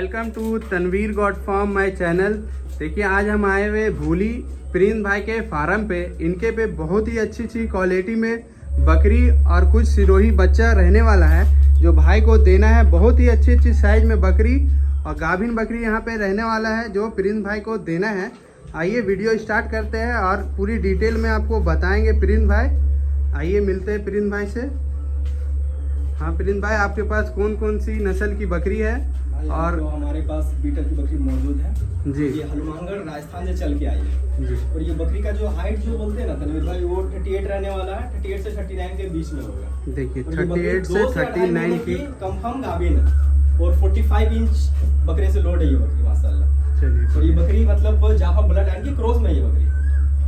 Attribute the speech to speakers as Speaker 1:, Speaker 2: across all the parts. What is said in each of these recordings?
Speaker 1: Welcome to Tanveer goat farm my channel. देखिए आज हम आए हुए भूली प्रिंस भाई के फार्म पे। इनके पे बहुत ही अच्छी क्वालिटी में बकरी और कुछ सिरोही बच्चा रहने वाला है जो भाई को देना है। बहुत ही अच्छी साइज में बकरी और गाभिन बकरी यहाँ पे रहने वाला है जो प्रिंस भाई को देना है। आइए वीडियो स्टार्ट करते हैं और पूरी डिटेल में आपको बताएंगे प्रिंस भाई। आइए मिलते हैं प्रिंस भाई से। हाँ प्रिंस भाई, आपके पास कौन कौन सी नस्ल की बकरी है? और
Speaker 2: तो हमारे पास बीटल की बकरी मौजूद है
Speaker 1: जी।
Speaker 2: ये हनुमानगढ़ राजस्थान से चल के आई है
Speaker 1: जी।
Speaker 2: और ये बकरी का जो हाइट जो बोलते हैं ना तनवीर भाई, वो 38 रहने वाला है। 38 से 39 के बीच में होगा।
Speaker 1: देखिए
Speaker 2: और ये बकरी
Speaker 1: 38 से
Speaker 2: 2
Speaker 1: 39 की
Speaker 2: कंफर्म गाभिन है और 45 इंच बकरे से लोड है ये बकरी माशाल्लाह।
Speaker 1: चलिए।
Speaker 2: और ये बकरी मतलब जाफा ब्लड लाइन की क्रॉस में ये बकरी।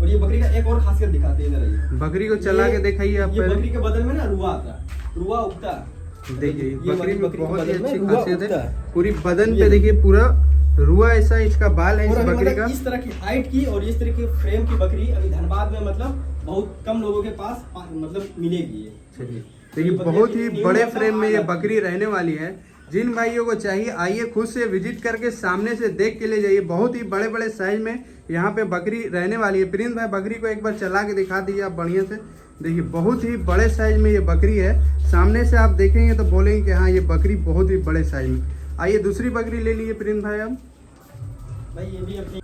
Speaker 2: और ये बकरी का एक और खासियत दिखाते हैं इधर आइए।
Speaker 1: बकरी को चला के दिखाइए आप।
Speaker 2: ये बकरी के बदन में ना रुआ आता है, रुआ उगता है।
Speaker 1: देखिए बकरी में बहुत ही अच्छी
Speaker 2: रुआ
Speaker 1: खासियत
Speaker 2: उगता
Speaker 1: है। पूरी बदन पे देखिए पूरा रुआ ऐसा इसका बाल है इस
Speaker 2: और
Speaker 1: बकरी
Speaker 2: मतलब
Speaker 1: का।
Speaker 2: इस तरह की हाइट की और इस तरह की फ्रेम की बकरी अभी धनबाद में मतलब बहुत कम लोगों के पास मतलब मिलेगी ये।
Speaker 1: चलिए देखिए बहुत ही बड़े फ्रेम में ये बकरी रहने वाली है। जिन भाइयों को चाहिए आइए खुद से विजिट करके सामने से देख के ले जाइए। बहुत ही बड़े बड़े साइज में यहाँ पे बकरी रहने वाली है। प्रिंस भाई बकरी को एक बार चला के दिखा दीजिए आप बढ़िया से। देखिए बहुत ही बड़े साइज में ये बकरी है। सामने से आप देखेंगे तो बोलेंगे कि हाँ ये बकरी बहुत ही बड़े साइज में। आइए दूसरी बकरी ले लीजिए प्रिंस भाई। अब
Speaker 2: भाई ये भी अपनी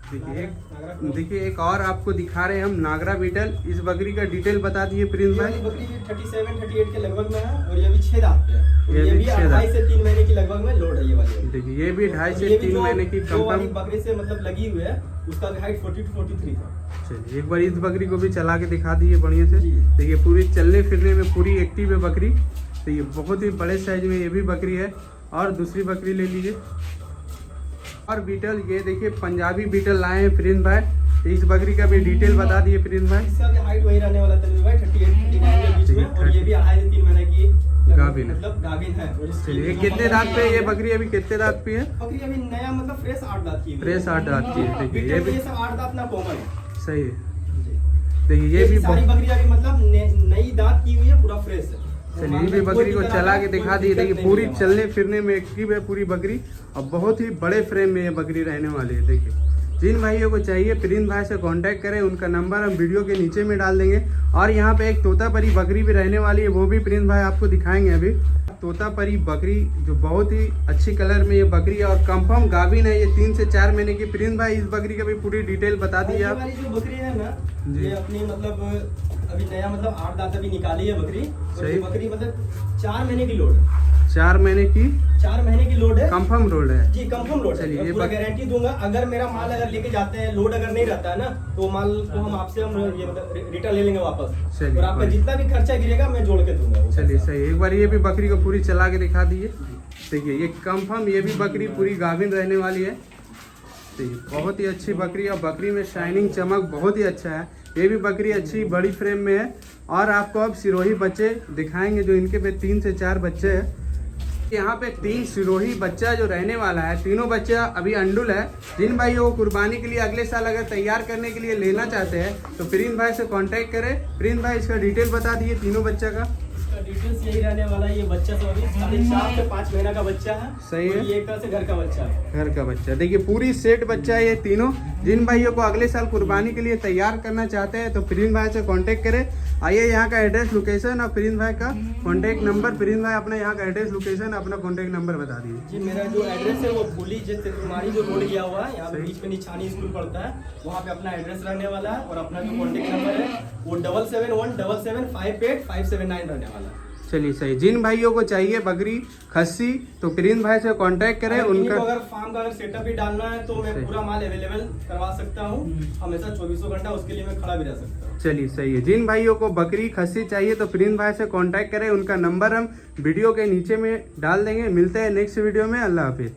Speaker 1: देखिए एक और आपको दिखा रहे हैं हम नागरा बीटल। इस बकरी का डिटेल बता दिए प्रिंस
Speaker 2: ये
Speaker 1: भाई।
Speaker 2: वाली बकरी भी 37-38 के लगभग में है और ये भी 6 दांत पे है।
Speaker 1: ये
Speaker 2: ये
Speaker 1: भी
Speaker 2: भी
Speaker 1: 6 दांत।
Speaker 2: 2.5 से 3 महीने की लगभग में लोड है ये वाली।
Speaker 1: देखिए ये भी 2.5
Speaker 2: और
Speaker 1: से
Speaker 2: ये भी
Speaker 1: 3
Speaker 2: जो-
Speaker 1: महीने की
Speaker 2: जो वाली
Speaker 1: कंफर्म।
Speaker 2: बकरी से मतलब लगी हुई है उसका भी हाइट 40 to 43 था।
Speaker 1: चलिए एक बार इस बकरी को भी चला के दिखा दीजिए बढ़िया से।
Speaker 2: जी।
Speaker 1: देखिए पूरी चलने फिरने में पूरी एक्टिव है बकरी। तो ये बहुत ही बड़े साइज में ये भी बकरी है। और दूसरी बकरी ले लीजिए। और बीटल ये देखिए पंजाबी बीटल लाए हैं प्रिंस भाई। तो इस बकरी का भी डिटेल बता दिए प्रिंस भाई।
Speaker 2: इसका भी हाइट वही रहने वाला था भाई 38-39 के बीच में। और ये भी 2.5 से 3 महीने की
Speaker 1: गाभिन है।
Speaker 2: मतलब गाभिन है। और इसकी
Speaker 1: चलिए कितने दांत पे ये बकरी अभी कितने दांत पे है?
Speaker 2: बकरी अभी नया मतलब फ्रेश 8 दांत की हुई है।
Speaker 1: फ्रेश 8 दांत की है। देखिए ये भी
Speaker 2: ये सब 8 दांत ना कॉमन है।
Speaker 1: सही है। देखिए ये भी
Speaker 2: सारी बकरी अभी मतलब नई दांत की हुई है, पूरा फ्रेश है।
Speaker 1: चलिए ये भी बकरी को चला के दिखा दी। देखिए पूरी चलने फिरने में एक्टिव है पूरी बकरी और बहुत ही बड़े फ्रेम में ये बकरी रहने वाली है। देखिए जिन भाइयों को चाहिए प्रिंस भाई से कांटेक्ट करें। उनका नंबर हम वीडियो के नीचे में डाल देंगे। और यहाँ पे एक तोतापरी बकरी भी रहने वाली है, वो भी प्रिंस भाई आपको दिखाएंगे अभी। तोतापरी बकरी जो बहुत ही अच्छी कलर में ये बकरी है और कंफर्म गाभिन है। ये 3 से 4 महीने की। प्रिंस भाई इस बकरी का भी पूरी डिटेल बता दीजिए आप।
Speaker 2: वाली जो बकरी है ना
Speaker 1: जी।
Speaker 2: ये अपनी मतलब अभी नया मतलब 8 दांत अभी निकाली है बकरी। और
Speaker 1: सही।
Speaker 2: ये बकरी मतलब 4 महीने की लोड है।
Speaker 1: 4 महीने की
Speaker 2: 4 महीने की लोड है।
Speaker 1: कंफर्म रोड है
Speaker 2: जी कंफर्म लोड है।
Speaker 1: चलिए, ये
Speaker 2: पूरा
Speaker 1: बक-
Speaker 2: गारंटी दूंगा। अगर मेरा माल अगर लेके जाते हैं, लोड अगर नहीं रहता है ना, तो माल को हम आपसे हम ये मतलब रिटर्न ले लेंगे वापस।
Speaker 1: चलिए,
Speaker 2: और आपका
Speaker 1: बढ़िया।
Speaker 2: जितना भी खर्चा गिरेगा मैं जोड़ के दूंगा वो
Speaker 1: चलिए
Speaker 2: पैसा।
Speaker 1: सही। एक बार ये भी बकरी को पूरी चला के दिखा दीजिए। देखिए ये कंफर्म ये भी बकरी पूरी गाभिन रहने वाली है। देखिए बहुत ही अच्छी बकरी और बकरी में शाइनिंग चमक बहुत ही अच्छा है। ये भी बकरी अच्छी बड़ी फ्रेम में है। और आपको अब सिरोही बच्चे दिखाएंगे जो इनके पे 3 से 4 बच्चे हैं। यहाँ पे 3 सिरोही बच्चा जो रहने वाला है। तीनों बच्चा अभी अंडुल है। जिन भाइयों को कुर्बानी के लिए अगले साल अगर तैयार करने के लिए लेना चाहते हैं तो प्रिंस भाई से कांटेक्ट करें। प्रिंस भाई इसका डिटेल बता दिए तीनों बच्चा का।
Speaker 2: इसका डिटेल्स यही रहने वाला है। ये बच्चा सब अभी 4.5 से 5 महीना का बच्चा है।
Speaker 1: सही है।
Speaker 2: और ये एक तरह से घर का बच्चा है।
Speaker 1: घर का बच्चा। देखिए पूरी सेट बच्चा है ये तीनों। जिन भाइयों को अगले साल कुर्बानी के लिए तैयार करना चाहते हैं तो प्रिंस भाई से कांटेक्ट करें। आइए यहाँ का एड्रेस लोकेशन और प्रिंस भाई का कांटेक्ट नंबर। प्रिंस भाई अपना यहाँ का एड्रेस लोकेशन अपना कांटेक्ट नंबर बता दीजिए।
Speaker 2: जी मेरा जो एड्रेस है वो भूली जैसे तुम्हारी जो रोड गया हुआ है, यहाँ पे बीच में निछानी स्कूल पड़ता है, वहाँ पे अपना एड्रेस रहने वाला है। और अपना जो कॉन्टेक्ट नंबर है वो 7717758579 रहने वाला है।
Speaker 1: चलिए सही। जिन भाइयों को चाहिए बकरी खस्सी तो प्रिंस भाई से कांटेक्ट करें।
Speaker 2: अगर इन्हीं को
Speaker 1: उनका
Speaker 2: अगर फार्म का अगर सेटअप भी डालना है तो मैं
Speaker 1: सही।
Speaker 2: पूरा माल अवेलेबल करवा सकता हूँ। हमेशा 24 घंटा उसके लिए मैं खड़ा भी रह सकता हूँ।
Speaker 1: चलिए सही है। जिन भाइयों को बकरी खस्सी चाहिए तो प्रिंस भाई से कांटेक्ट करें। उनका नंबर हम वीडियो के नीचे में डाल देंगे। मिलते हैं नेक्स्ट वीडियो में। अल्लाह हाफिज।